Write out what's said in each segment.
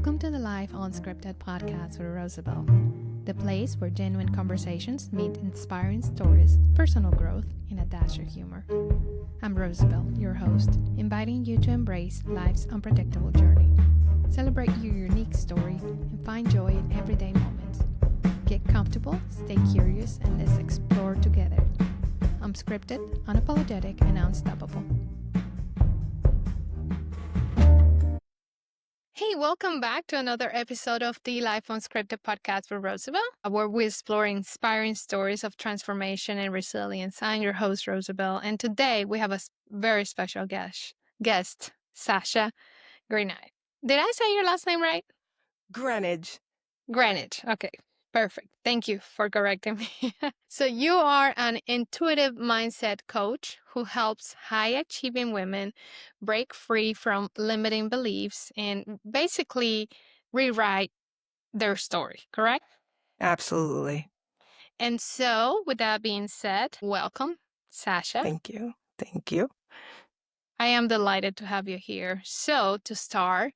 Welcome to the Life Unscripted podcast with Rosabel, the place where genuine conversations meet inspiring stories, personal growth, and a dash of humor. I'm Rosabel, your host, inviting you to embrace life's unpredictable journey. Celebrate your unique story and find joy in everyday moments. Get comfortable, stay curious, and let's explore together. Unscripted, unapologetic, and unstoppable. Hey, welcome back to another episode of the Life Unscripted podcast with Rosabel, where we explore inspiring stories of transformation and resilience. I'm your host, Rosabel, and today we have a very special guest, Sasha Greenidge. Did I say your last name right? Greenidge. Greenidge. Okay, perfect. Thank you for correcting me. So you are an intuitive mindset coach who helps high-achieving women break free from limiting beliefs and basically rewrite their story, correct? Absolutely. And so, with that being said, welcome, Sasha. Thank you. Thank you. I am delighted to have you here. So, to start,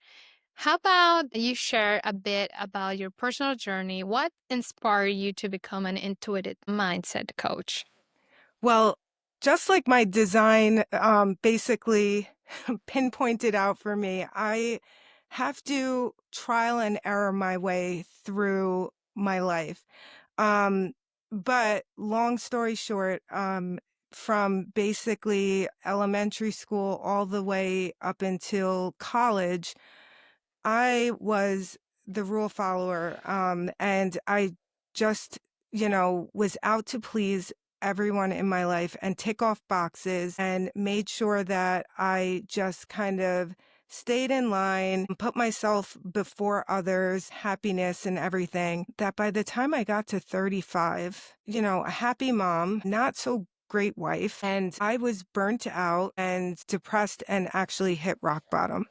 how about you share a bit about your personal journey? What inspired you to become an intuitive mindset coach? Well, just like my design basically pinpointed out for me, I have to trial and error my way through my life. Um, but long story short, from basically elementary school all the way up until college, I was the rule follower, and I just, was out to please everyone in my life and tick off boxes and made sure that I just kind of stayed in line, put myself before others, happiness and everything. That by the time I got to 35, a happy mom, not so great wife, and I was burnt out and depressed and actually hit rock bottom.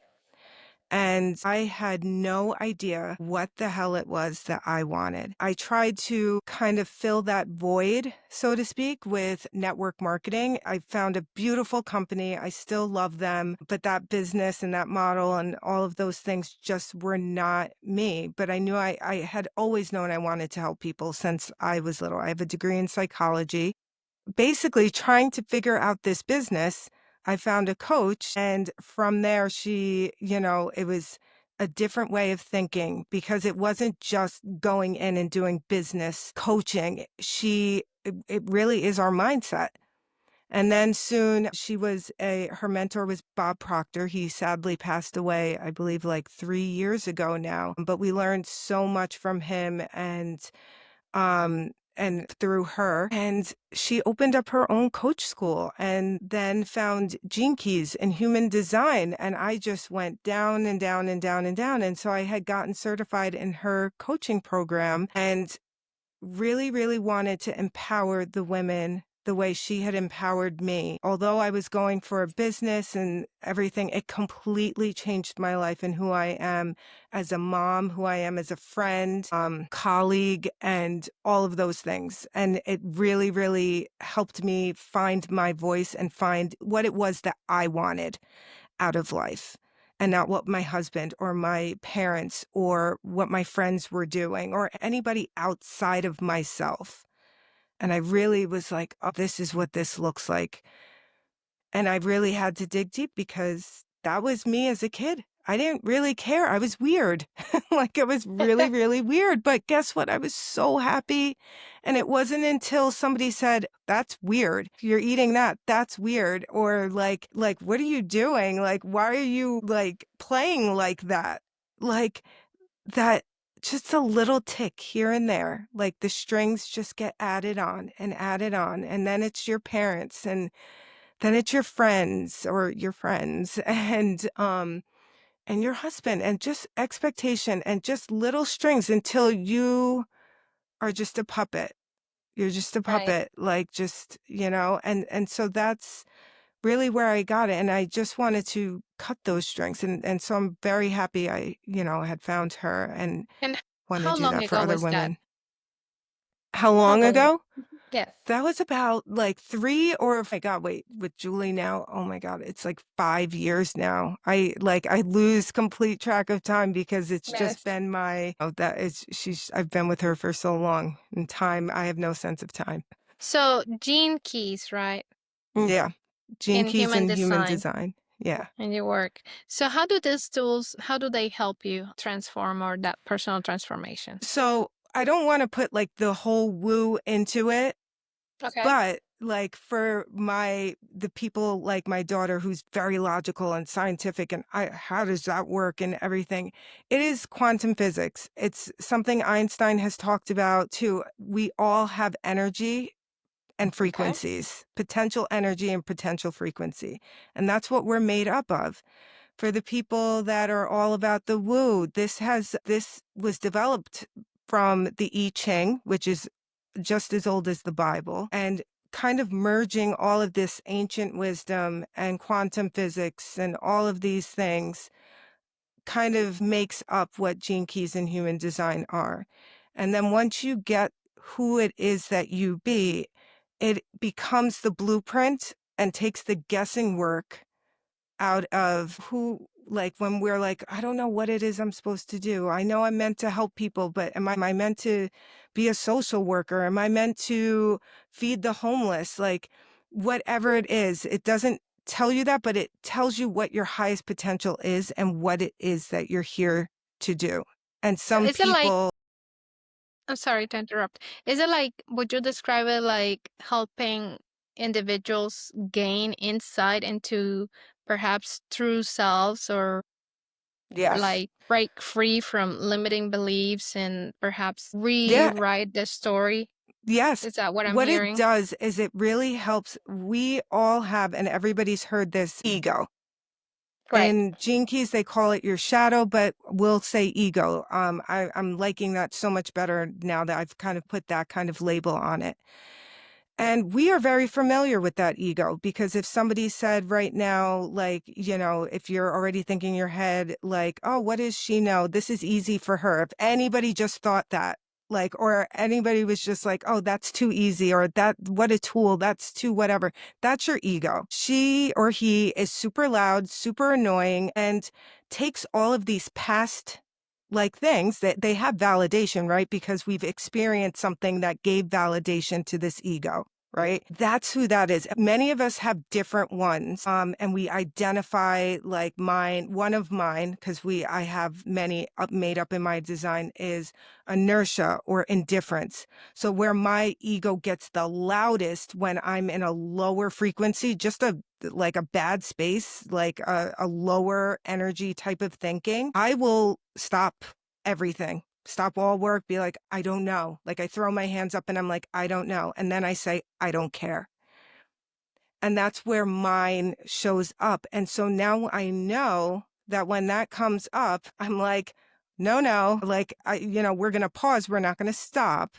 And I had no idea what the hell it was that I wanted. I tried to kind of fill that void, so to speak, with network marketing. I found a beautiful company. I still love them, but that business and that model and all of those things just were not me. But I knew I had always known I wanted to help people since I was little. I have a degree in psychology. Basically, trying to figure out this business, I found a coach, and from there, it was a different way of thinking because it wasn't just going in and doing business coaching. It really is our mindset. And then soon her mentor was Bob Proctor. He sadly passed away, I believe, like 3 years ago now. But we learned so much from him and through her. And she opened up her own coach school and then found Gene Keys and human design. And I just went down and down and down and down. And so I had gotten certified in her coaching program and really, really wanted to empower the women the way she had empowered me. Although I was going for a business and everything, it completely changed my life and who I am as a mom, who I am as a friend, colleague, and all of those things. And it really, really helped me find my voice and find what it was that I wanted out of life, and not what my husband or my parents or what my friends were doing or anybody outside of myself. And I really was like, oh, this is what this looks like. And I really had to dig deep because that was me as a kid. I didn't really care. I was weird. Like it was really, really weird. But guess what? I was so happy. And it wasn't until somebody said, that's weird. You're eating that. That's weird. Or like, what are you doing? Like, why are you like playing like that? Like that, just a little tick here and there. Like the strings just get added on and added on. And then it's your parents and then it's your friends and your husband and just expectation and just little strings until you are just a puppet. You're just a Right. puppet, like just, and so that's really where I got it. And I just wanted to cut those strings. And so I'm very happy I had found her and And want to how do long that for ago other was that? women. How How long long? ago? Yes. That was about like 3 or, oh my God, wait, with Julie now, oh my God, it's like 5 years now. I lose complete track of time because it's just Yes. been I've been with her for so long. In time, I have no sense of time. So Gene Keys, right? Yeah. Gene In Keys human and Human design Design. Yeah. in your work. So how do these tools, how do they help you transform or that personal transformation? So I don't want to put like the whole woo into it, Okay. but like for the people like my daughter who's very logical and scientific and how does that work and everything, it is quantum physics. It's something Einstein has talked about too. We all have energy and Okay. frequencies, potential energy and potential frequency, and that's what we're made up of. For the people that are all about the woo, this was developed from the I Ching, which is just as old as the Bible, and kind of merging all of this ancient wisdom and quantum physics and all of these things kind of makes up what Gene Keys and Human Design are. And then once you get who it is that you be, it becomes the blueprint and takes the guessing work out of who, like when we're like, I don't know what it is I'm supposed to do. I know I'm meant to help people, but am I meant to be a social worker? Am I meant to feed the homeless? Like whatever it is, it doesn't tell you that, but it tells you what your highest potential is and what it is that you're here to do. And So some is it like, people, I'm sorry to interrupt. Is it like, would you describe it like helping individuals gain insight into perhaps true selves or yes, like break free from limiting beliefs and perhaps yeah, rewrite the story? yes. Is that what I'm What it hearing? does is it really helps. We all have, and everybody's heard this, ego. Right. In Gene Keys, they call it your shadow, but we'll say ego. I'm liking that so much better now that I've kind of put that kind of label on it. And we are very familiar with that ego because if somebody said right now, like, if you're already thinking in your head, like, oh, what does she know? This is easy for her. If anybody just thought that, like, or anybody was just like, oh, that's too easy, or what a tool, that's too whatever. That's your ego. She or he is super loud, super annoying, and takes all of these past like things that they have validation, right? Because we've experienced something that gave validation to this ego. Right? That's who that is. Many of us have different ones. And we identify like one of mine, because I have many made up in my design, is inertia or indifference. So where my ego gets the loudest when I'm in a lower frequency, just like a bad space, like a lower energy type of thinking, I will stop everything. Stop all work, be like, I don't know. Like I throw my hands up and I'm like, I don't know. And then I say, I don't care. And that's where mine shows up. And so now I know that when that comes up, I'm like, no, like, we're going to pause. We're not going to stop.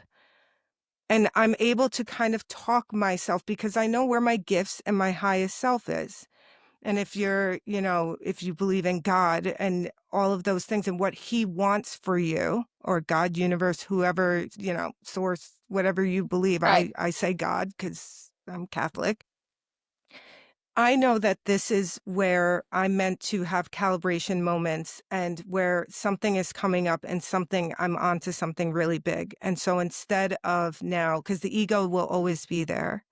And I'm able to kind of talk myself because I know where my gifts and my highest self is. And if if you believe in God and all of those things and what he wants for you, or God, universe, whoever, source, whatever you believe, Right. I say God because I'm Catholic. I know that this is where I'm meant to have calibration moments and where something is coming up and I'm onto something really big. And so instead of now, because the ego will always be there,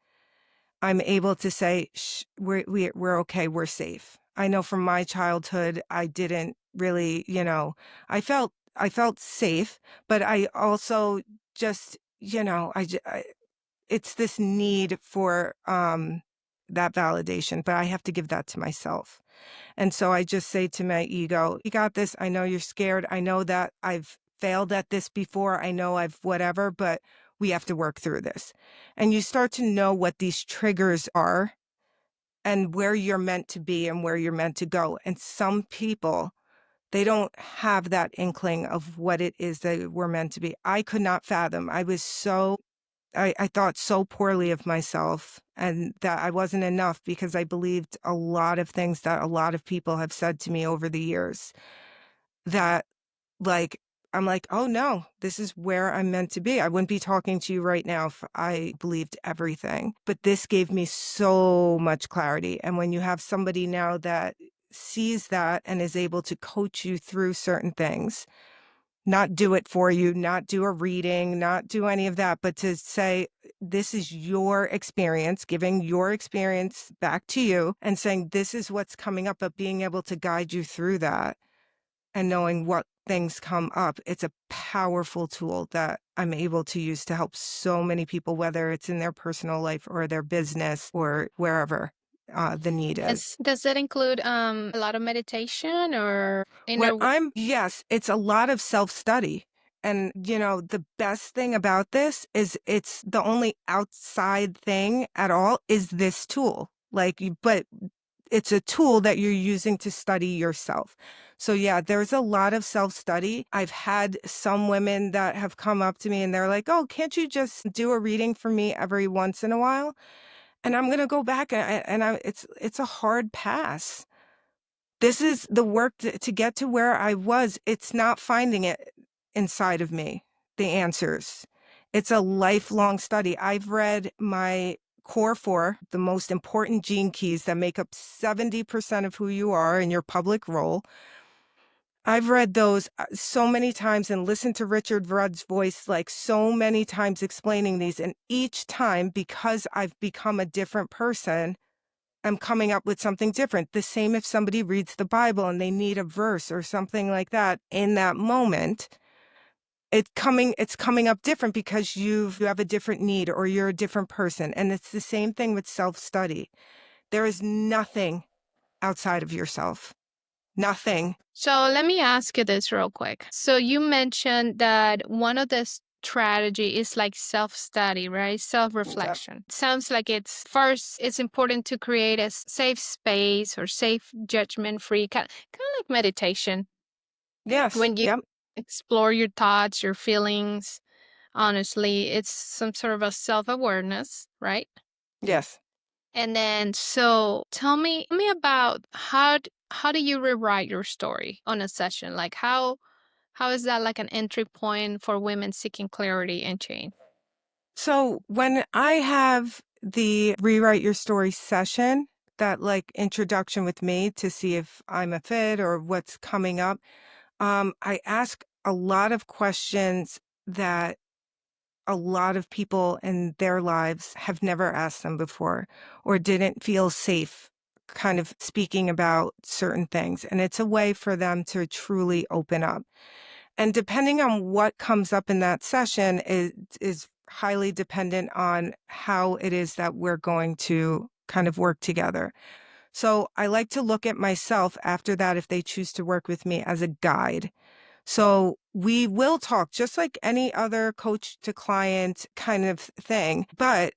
I'm able to say, Shh, we're okay, we're safe. I know from my childhood, I didn't really, I felt safe, but I also just, it's this need for that validation, but I have to give that to myself. And so I just say to my ego, you got this. I know you're scared. I know that I've failed at this before. I know I've whatever, but we have to work through this. And you start to know what these triggers are and where you're meant to be and where you're meant to go. And some people, they don't have that inkling of what it is they were meant to be. I could not fathom. I thought so poorly of myself and that I wasn't enough because I believed a lot of things that a lot of people have said to me over the years that like I'm like, oh no, this is where I'm meant to be. I wouldn't be talking to you right now if I believed everything. But this gave me so much clarity. And when you have somebody now that sees that and is able to coach you through certain things, not do it for you, not do a reading, not do any of that, but to say, this is your experience, giving your experience back to you and saying, this is what's coming up, but being able to guide you through that and knowing what things come up. It's a powerful tool that I'm able to use to help so many people, whether it's in their personal life or their business or wherever the need is. Does that include a lot of meditation or Yes, it's a lot of self-study. And, the best thing about this is it's the only outside thing at all is this tool. But it's a tool that you're using to study yourself. So yeah, there's a lot of self-study. I've had some women that have come up to me and they're like, oh, can't you just do a reading for me every once in a while? And I'm going to go back it's a hard pass. This is the work to get to where I was. It's not finding it inside of me, the answers. It's a lifelong study. I've read my core four, the most important gene keys that make up 70% of who you are in your public role. I've read those so many times and listened to Richard Rudd's voice like so many times explaining these. And each time, because I've become a different person, I'm coming up with something different. The same if somebody reads the Bible and they need a verse or something like that in that moment, it's coming up different because you have a different need or you're a different person. And it's the same thing with self-study. There is nothing outside of yourself. Nothing. So let me ask you this real quick. So you mentioned that one of the strategy is like self-study, right? Self-reflection. It sounds like it's important to create a safe space or safe judgment-free, kind of like meditation. Yes. When you Yep. explore your thoughts, your feelings, honestly, it's some sort of a self-awareness, right? Yes. And then, so tell me about how do you rewrite your story on a session? Like how is that like an entry point for women seeking clarity and change? So when I have the rewrite your story session, that like introduction with me to see if I'm a fit or what's coming up, I ask a lot of questions that a lot of people in their lives have never asked them before or didn't feel safe kind of speaking about certain things. And it's a way for them to truly open up. And depending on what comes up in that session is highly dependent on how it is that we're going to kind of work together. So I like to look at myself after that, if they choose to work with me, as a guide. So we will talk just like any other coach to client kind of thing. But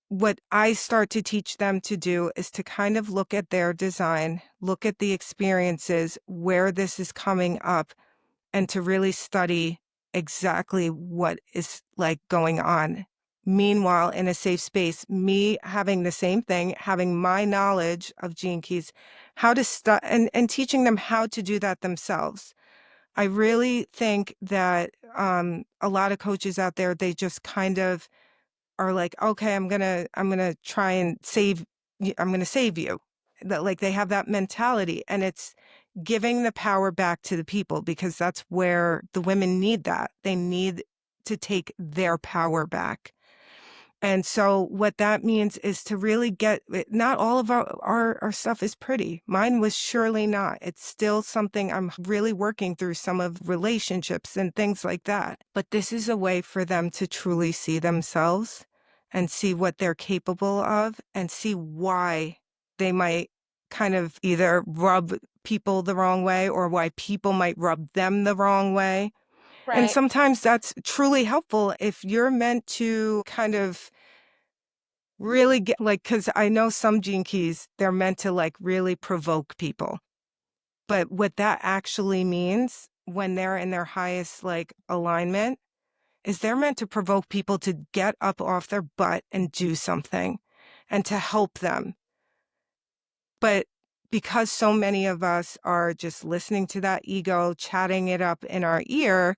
what I start to teach them to do is to kind of look at their design, look at the experiences, where this is coming up, and to really study exactly what is like going on. Meanwhile, in a safe space, me having the same thing, having my knowledge of gene keys, how to and teaching them how to do that themselves. I really think that a lot of coaches out there, they just kind of are like, okay, I'm gonna try and I'm gonna save you. That like they have that mentality, and it's giving the power back to the people, because that's where the women need that. They need to take their power back. And so what that means is to really not all of our stuff is pretty. Mine was surely not. It's still something I'm really working through, some of relationships and things like that. But this is a way for them to truly see themselves and see what they're capable of and see why they might kind of either rub people the wrong way or why people might rub them the wrong way. And Right. sometimes that's truly helpful if you're meant to kind of really get like, because I know some gene keys, they're meant to like really provoke people. But what that actually means when they're in their highest like alignment is they're meant to provoke people to get up off their butt and do something and to help them. But because so many of us are just listening to that ego, chatting it up in our ear,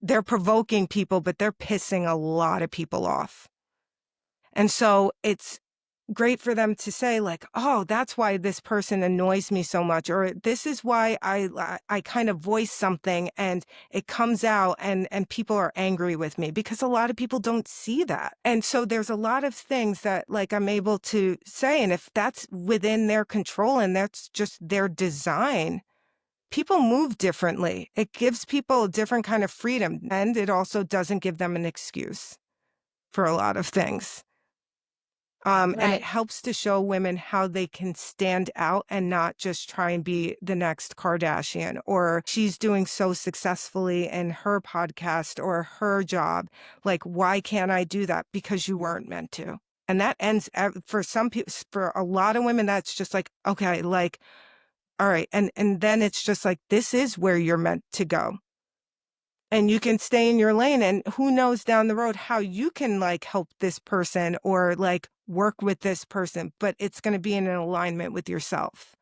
they're provoking people, but they're pissing a lot of people off. And so it's great for them to say like, oh, that's why this person annoys me so much, or this is why I kind of voice something and it comes out and people are angry with me, because a lot of people don't see that. And so there's a lot of things that like I'm able to say, and if that's within their control and that's just their design, people move differently. It gives people a different kind of freedom, and it also doesn't give them an excuse for a lot of things. And it Right. helps to show women how they can stand out and not just try and be the next Kardashian, or she's doing so successfully in her podcast or her job. Like, why can't I do that? Because you weren't meant to. And that ends for some people, for a lot of women, that's just like, okay, like, all right. And then it's just like, this is where you're meant to go. And you can stay in your lane, and who knows down the road how you can like help this person or like work with this person, but it's going to be in an alignment with yourself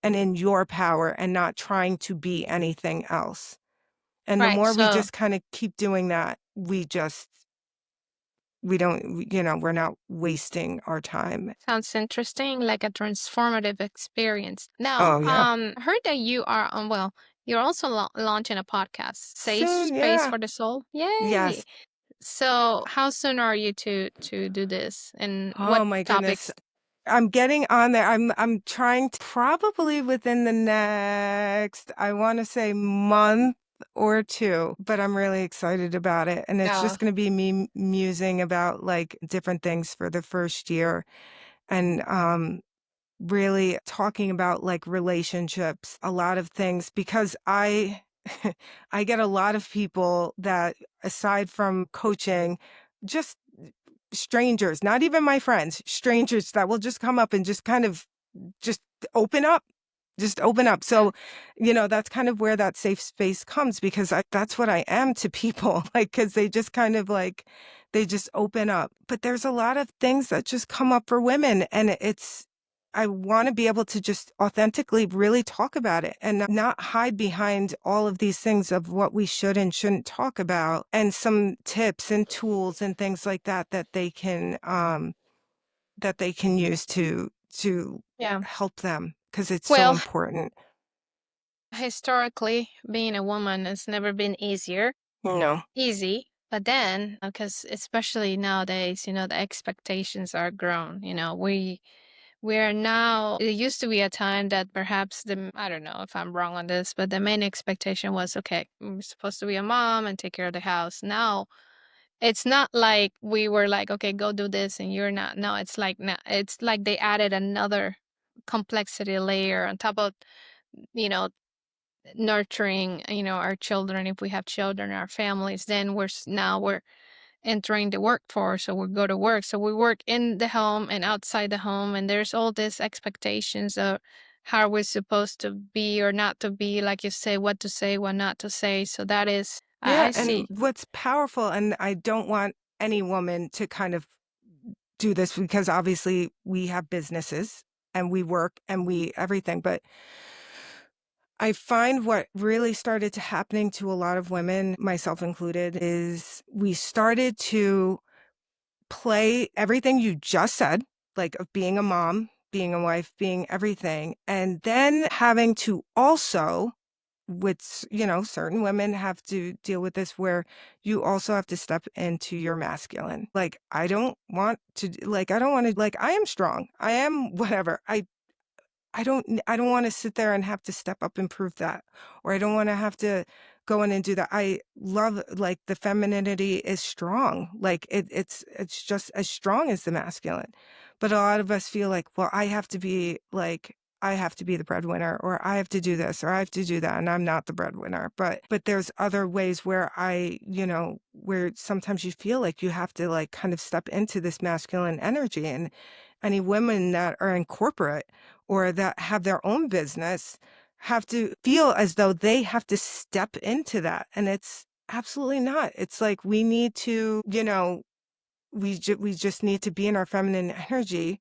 and in your power and not trying to be anything else. And the Right. more we So just kind of keep doing that, we don't, we're not wasting our time. sounds interesting, like a transformative experience. Now, Oh, yeah. heard that you are well, you're also launching a podcast, Safe Soon. Space Yeah. for the Soul. Yay. Yes. So, how soon are you to do this, and what Oh, my goodness. topics? I'm getting on there. I'm trying to probably within the next, I want to say month or two, but I'm really excited about it. And it's Oh, just going to be me musing about like different things for the first year, and really talking about like relationships, a lot of things, because I I get a lot of people that, aside from coaching, just strangers, not even my friends, strangers that will just come up and just kind of just open up. Just open up. yeah. So, that's kind of where that safe space comes, because that's what I am to people, like, because they just kind of like, they just open up. But there's a lot of things that just come up for women. And I want to be able to just authentically really talk about it and not hide behind all of these things of what we should and shouldn't talk about, and some tips and tools and things like that that they can use to Yeah. help them, because it's so Well, important. historically, being a woman has never been No. easy. But then, because especially nowadays, the expectations are grown. We are now, it used to be a time that perhaps I don't know if I'm wrong on this, but the main expectation was, okay, I'm supposed to be a mom and take care of the house. Now, it's not like we were like, okay, go do this and you're not. No, it's like, now it's like they added another complexity layer on top of, you know, nurturing, our children. If we have children, our families, then now we're entering the workforce, so we go to work, so we work in the home and outside the home, and there's all these expectations of how we're supposed to be or not to be, like you say, what not to say. So that is, I Yeah, and see. what's powerful, and I don't want any woman to kind of do this, because obviously we have businesses and we work and we everything, but I find what really started to happening to a lot of women, myself included, is we started to play everything you just said, like of being a mom, being a wife, being everything, and then having to also, with, certain women have to deal with this, where you also have to step into your masculine. Like, I don't want to, like, I am strong. I am whatever. I don't want to sit there and have to step up and prove that, or I don't want to have to go in and do that. I love, like, the femininity is strong. Like, it's just as strong as the masculine. But a lot of us feel like, well, I have to be the breadwinner, or I have to do this, or I have to do that, and I'm not the breadwinner. But there's other ways where where sometimes you feel like you have to like kind of step into this masculine energy. And any women that are in corporate or that have their own business have to feel as though they have to step into that. And it's absolutely not. It's like we need to, we just need to be in our feminine energy,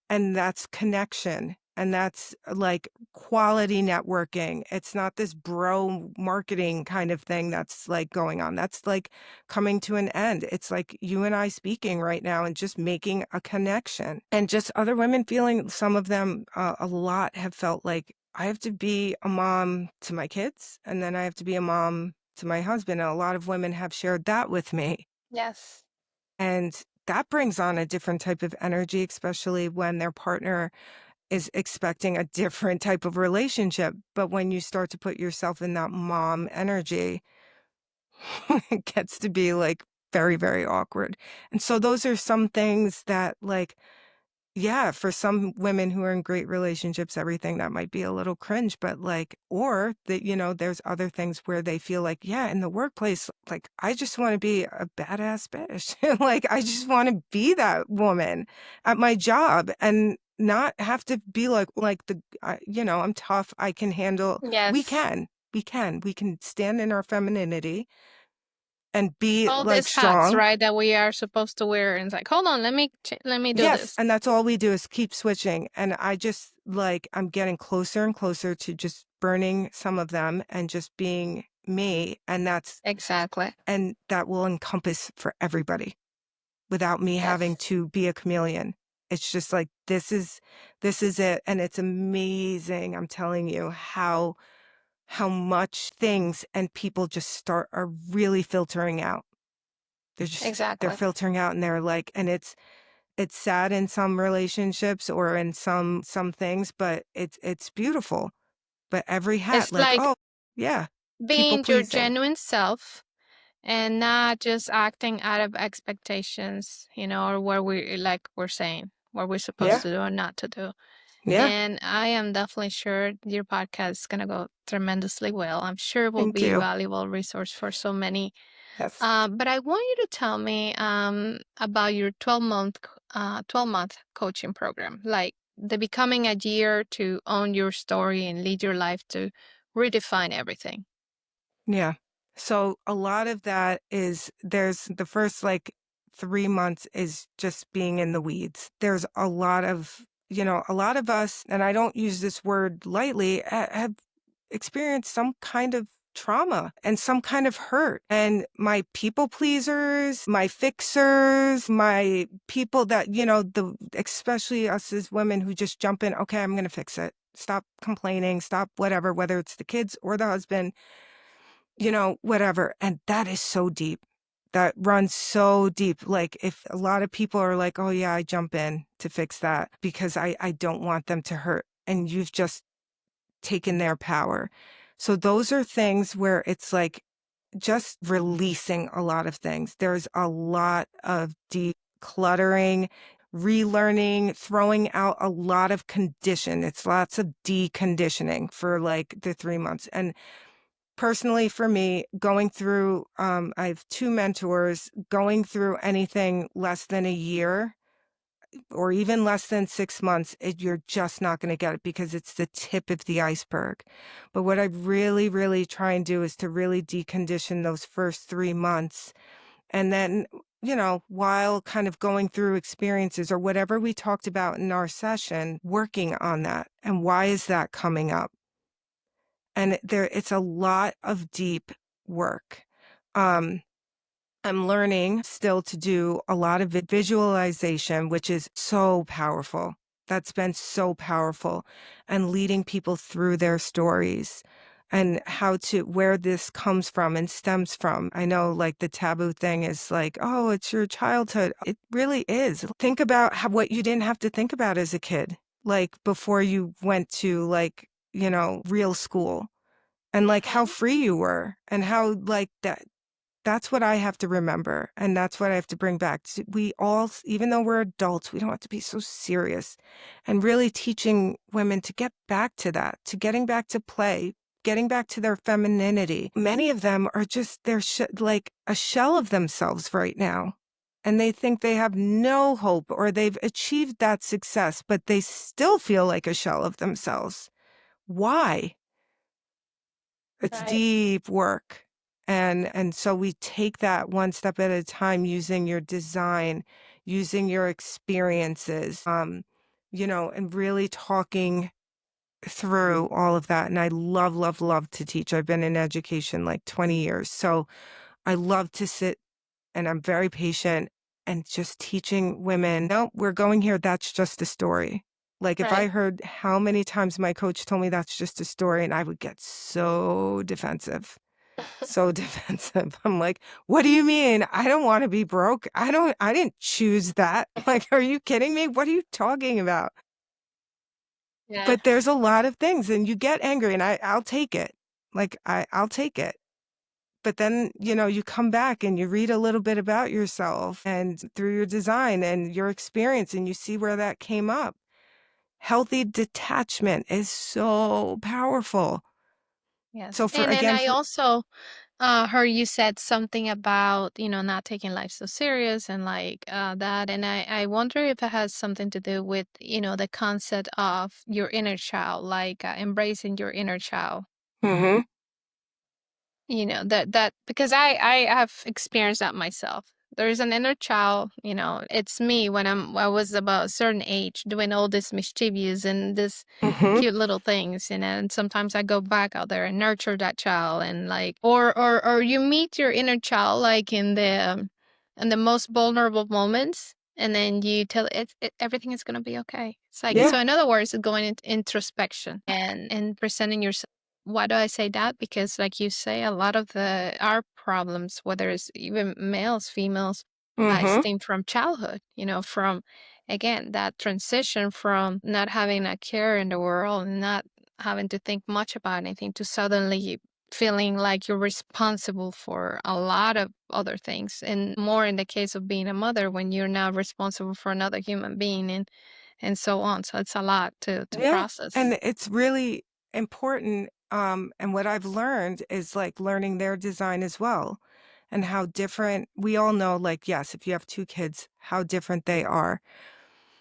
and that's connection. And that's like quality networking. It's not this bro marketing kind of thing that's like going on. That's like coming to an end. It's like you and I speaking right now and just making a connection. And just other women feeling, some of them, a lot have felt like I have to be a mom to my kids, and then I have to be a mom to my husband. And a lot of women have shared that with me. Yes. And that brings on a different type of energy, especially when their partner is expecting a different type of relationship. But when you start to put yourself in that mom energy, it gets to be like very, very awkward. And so those are some things that, like, yeah, for some women who are in great relationships, everything that might be a little cringe, but like, or that, there's other things where they feel like, yeah, in the workplace, like, I just want to be a badass bitch. Like, I just want to be that woman at my job and not have to be I'm tough. I can handle, Yes. we can stand in our femininity and be All like these hats, strong. right, that we are supposed to wear, and it's like, hold on, let me do Yes, this. and that's all we do is keep switching, and I just, like, I'm getting closer and closer to just burning some of them and just being me, and Exactly. that will encompass for everybody without me having Yes. to be a chameleon. It's just like, this is it, and it's amazing, I'm telling you, how much things and people just are really filtering out. They're Exactly. filtering out, and they're like, and it's sad in some relationships or in some things, but it's beautiful. But every hat, It's like, like oh, yeah, people being your pleasing. genuine self and not just acting out of expectations, or where we're saying what we're supposed Yeah, to do or not to do. yeah. And I am definitely sure your podcast is going to go tremendously well. I'm sure it will Thank be a you. valuable resource for so many. Yes. But I want you to tell me about your 12-month coaching program, like the becoming a year to own your story and lead your life to redefine everything. Yeah. So a lot of that is, there's the first like 3 months is just being in the weeds. There's a lot of us, and I don't use this word lightly, have experienced some kind of trauma and some kind of hurt. And my people pleasers, my fixers, my people that, especially us as women who just jump in, okay, I'm going to fix it. Stop complaining, stop whatever, whether it's the kids or the husband, whatever. And that is so deep. That runs so deep. Like, if a lot of people are like, oh yeah, I jump in to fix that because I don't want them to hurt. And you've just taken their power. So those are things where it's like just releasing a lot of things. There's a lot of decluttering, relearning, throwing out a lot of condition. It's lots of deconditioning for like the 3 months. And personally, for me, going through, I have two mentors, going through anything less than a year or even less than 6 months, you're just not going to get it because it's the tip of the iceberg. But what I really, really try and do is to really decondition those first 3 months. And then, while kind of going through experiences or whatever we talked about in our session, working on that. And why is that coming up? And it's a lot of deep work. Um, I'm learning still to do a lot of visualization, which is so powerful. That's been so powerful, and leading people through their stories and where this comes from and stems from. I know, like, the taboo thing is like, oh, it's your childhood. It really is. Think about what you didn't have to think about as a kid, like before you went to real school, and like how Mhm. free you were and how like that's what I have to remember. And that's what I have to bring back. We all, even though we're adults, we don't have to be so serious, and really teaching women to get back to that, to getting back to play, getting back to their femininity. Many of them are just, they're like a shell of themselves right now. And they think they have no hope, or they've achieved that success, but they still feel like a shell of themselves. Why? It's Right. deep work. And so we take that one step at a time, using your design, using your experiences, and really talking through all of that. And I love, love, love to teach. I've been in education like 20 years. So I love to sit, and I'm very patient and just teaching women, no, we're going here. That's just a story. Like if I Right. heard how many times my coach told me that's just a story, and I would get so defensive. So defensive. I'm like, what do you mean? I don't want to be broke. I didn't choose that. Like, are you kidding me? What are you talking about? Yeah. But there's a lot of things, and you get angry, and I'll take it. Like, I'll take it. But then, you come back and you read a little bit about yourself and through your design and your experience, and you see where that came up. Healthy detachment is so powerful. Yes. So for, And again, I for, also heard you said something about, not taking life so serious and like that. And I wonder if it has something to do with, the concept of your inner child, like embracing your inner child. hmm That because I have experienced that myself. There's an inner child, it's me when I was about a certain age doing all this mischievous and this hmm cute little things, and sometimes I go back out there and nurture that child, and like or you meet your inner child like in the most vulnerable moments, and then you tell everything is going to be okay. It's like, yeah, so in other words, going into introspection and presenting yourself. Why do I say that? Because like you say, a lot of our problems, whether it's even males, females, hmm stem from childhood, from again that transition from not having a care in the world, not having to think much about anything, to suddenly feeling like you're responsible for a lot of other things, and more in the case of being a mother when you're now responsible for another human being, and so on. So it's a lot to yeah. process. And it's really important. And what I've learned is like learning their design as well, and how different we all know, like, yes, if you have two kids, how different they are.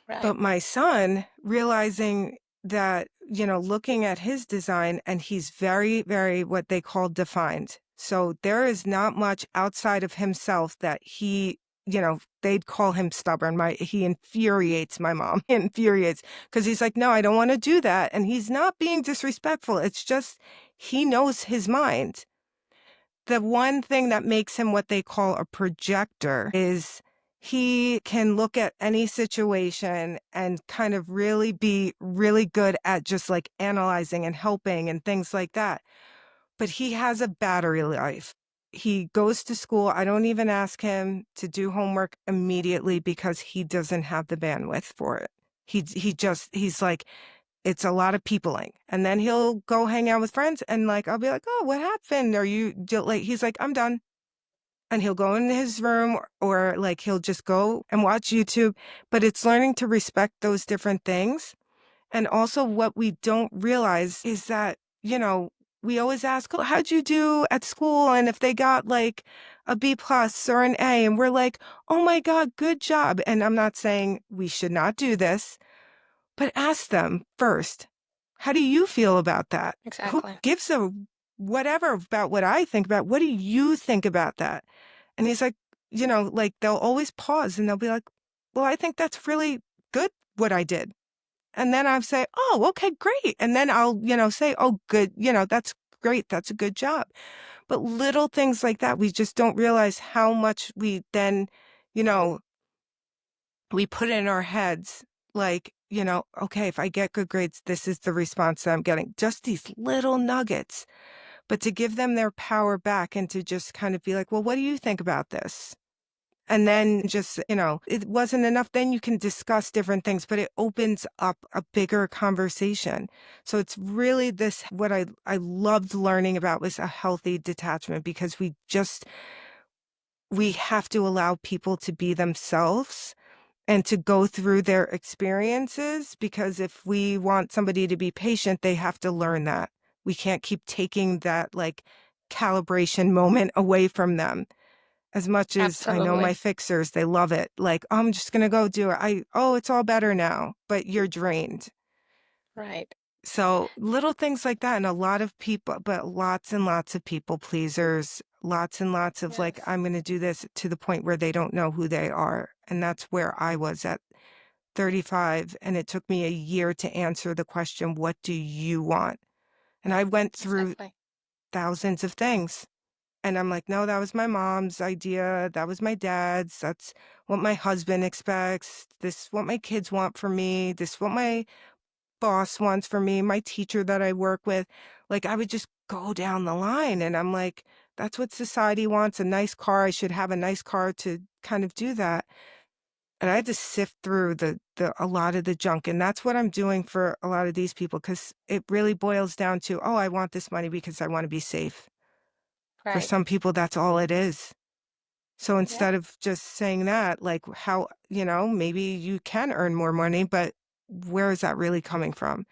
Right. But my son, realizing that, looking at his design, and he's very, very what they call defined. So there is not much outside of himself that they'd call him stubborn. He infuriates my mom. He infuriates because he's like, no, I don't want to do that. And he's not being disrespectful. It's just he knows his mind. The one thing that makes him what they call a projector is he can look at any situation and kind of really be really good at just like analyzing and helping and things like that. But he has a battery life. He goes to school. I don't even ask him to do homework immediately because he doesn't have the bandwidth for it. He's like, it's a lot of peopling. And then he'll go hang out with friends, and like I'll be like, "Oh, what happened? Are you like?" He's like, "I'm done." And he'll go in his room, or like he'll just go and watch YouTube. But it's learning to respect those different things. And also what we don't realize is that, we always ask, "Oh, how'd you do at school?" And if they got like a B plus or an A, and we're like, "Oh my God, good job." And I'm not saying we should not do this, but ask them first, how do you feel about that? Who Exactly. gives a whatever about what I think about? What do you think about that? And he's like, like they'll always pause and they'll be like, well, I think that's really good what I did. And then I'll say, oh, okay, great. And then I'll, say, oh, good, that's great. That's a good job. But little things like that, we just don't realize how much we then, you know, we put in our heads, like, okay, if I get good grades, this is the response that I'm getting. Just these little nuggets, but to give them their power back and to just kind of be like, well, what do you think about this? And then just, it wasn't enough. Then you can discuss different things, but it opens up a bigger conversation. So it's really what I loved learning about was a healthy detachment, because we have to allow people to be themselves and to go through their experiences, because if we want somebody to be patient, they have to learn that. We can't keep taking that like calibration moment away from them. As much as I know my Absolutely. fixers, they love it. Like, oh, I'm just going to go do it. Oh, it's all better now, but you're drained. Right. So little things like that. And a lot of people, but lots and lots of people pleasers, lots and lots of like, Yes. I'm going to do this, to the point where they don't know who they are. And that's where I was at 35, and it took me a year to answer the question, what do you want? And I went through Exactly. thousands of things. And I'm like, no, that was my mom's idea. That was my dad's. That's what my husband expects. This is what my kids want from me. This is what my boss wants from me, my teacher that I work with. Like, I would just go down the line, and I'm like, that's what society wants, a nice car. I should have a nice car to kind of do that. And I had to sift through a lot of the junk. And that's what I'm doing for a lot of these people, because it really boils down to, oh, I want this money because I want to be safe. For Right. some people, that's all it is. So Yeah. instead of just saying that, like, how, maybe you can earn more money, but where is that really coming from?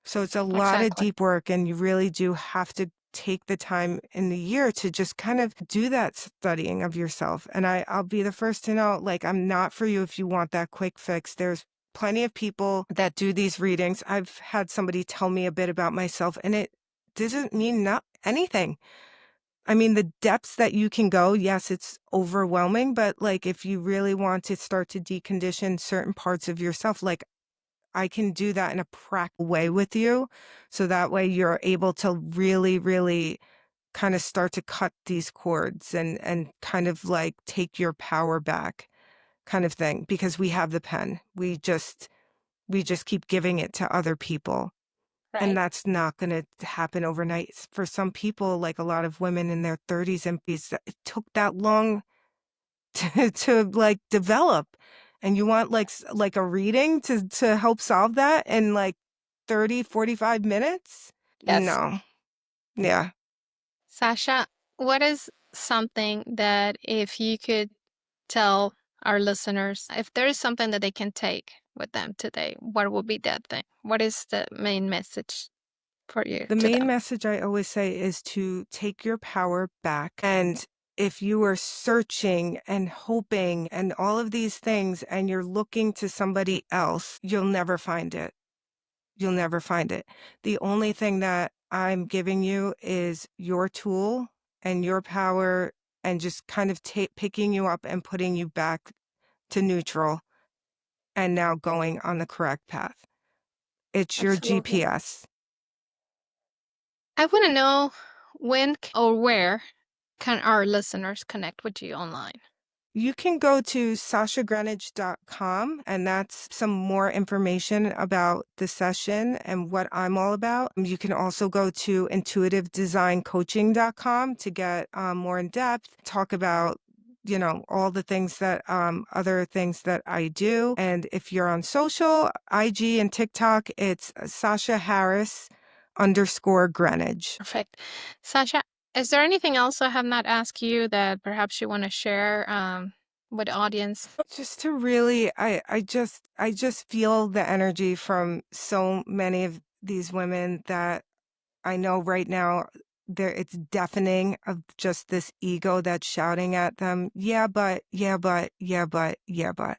So it's a lot of Exactly. deep work, and you really do have to take the time in the year to just kind of do that studying of yourself. And I'll be the first to know, like, I'm not for you if you want that quick fix. There's plenty of people that do these readings. I've had somebody tell me a bit about myself, and it doesn't mean not anything. I mean, the depths that you can go, yes, it's overwhelming, but like if you really want to start to decondition certain parts of yourself, like I can do that in a practical way with you. So that way you're able to really, really kind of start to cut these cords and kind of like take your power back kind of thing, because we have the pen. We just keep giving it to other people. And Right. that's not going to happen overnight. For some people, like a lot of women in their 30s and 40s, it took that long to like develop. And you want like a reading to help solve that in like 30, 45 minutes? Yes. No. Yeah. Sasha, what is something that if you could tell our listeners, if there is something that they can take with them today, what would be that thing? What is the main message for you The to main them? message I always say is to take your power back. And if you are searching and hoping and all of these things and you're looking to somebody else, you'll never find it. You'll never find it. The only thing that I'm giving you is your tool and your power, and just kind of picking you up and putting you back to neutral and now going on the correct path. It's your Absolutely. GPS. I want to know or where can our listeners connect with you online? You can go to sashagreenidge.com, and that's some more information about the session and what I'm all about. You can also go to intuitivedesigncoaching.com to get more in depth, talk about all the things that other things that I do. And if you're on social, IG and TikTok, it's Sasha Harris _ Greenidge. Perfect. Sasha, is there anything else I have not asked you that perhaps you want to share with the audience? Just to really, I just feel the energy from so many of these women that I know right now, it's deafening, of just this ego that's shouting at them, yeah, but, yeah, but, yeah, but, yeah, but.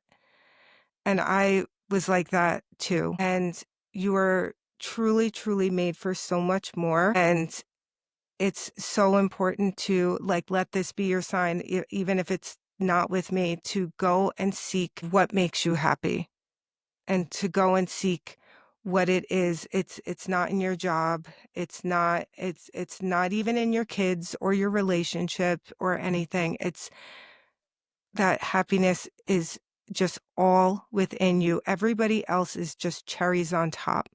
And I was like that too. And you are truly, truly made for so much more. And it's so important to like let this be your sign, even if it's not with me, to go and seek what makes you happy, and to go and seek what it is. It's not in your job. It's not even in your kids or your relationship or anything. It's that happiness is just all within you. Everybody else is just cherries on top.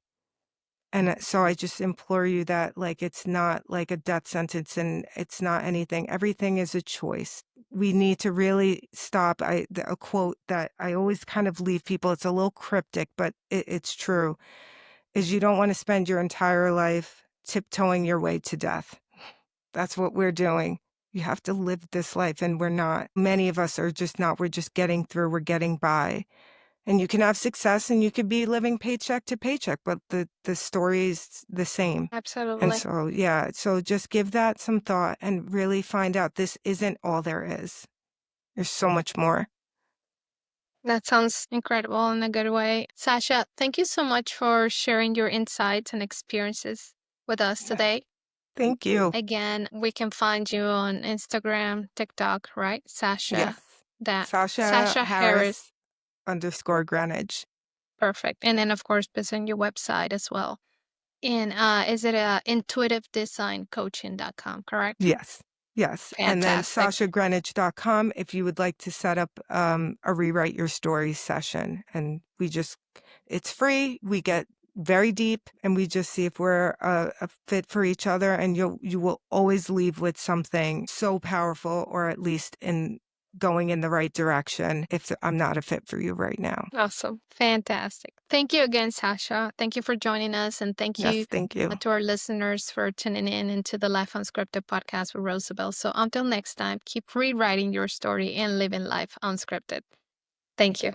And so I just implore you that, like, it's not like a death sentence, and it's not anything. Everything is a choice. We need to really stop. A quote that I always kind of leave people, it's a little cryptic, but it's true, is you don't want to spend your entire life tiptoeing your way to death. That's what we're doing. You have to live this life, and we're not. Many of us are just not. We're just getting through. We're getting by. And you can have success and you could be living paycheck to paycheck, but the story is the same. And Absolutely. so, yeah, so just give that some thought and really find out this isn't all there is. There's so much more. That sounds incredible in a good way. Sasha, thank you so much for sharing your insights and experiences with us Yeah. today. Thank you. Again, we can find you on Instagram, TikTok, right? Yes. Sasha, that Sasha Sasha Harris. Harris Greenidge. Perfect. And then, of course, present your website as well. And is it intuitivedesigncoaching.com, correct? Yes. Yes. And then Fantastic. SashaGreenidge.com if you would like to set up a rewrite your story session. And it's free. We get very deep and we just see if we're a fit for each other. And you will always leave with something so powerful, or at least in going in the right direction if I'm not a fit for you right now. Awesome. Fantastic. Thank you again, Sasha. Thank you for joining us. And thank Yes, you thank you. to our listeners for tuning in into the Life Unscripted podcast with Rosabel. So until next time, keep rewriting your story and living life unscripted. Thank you.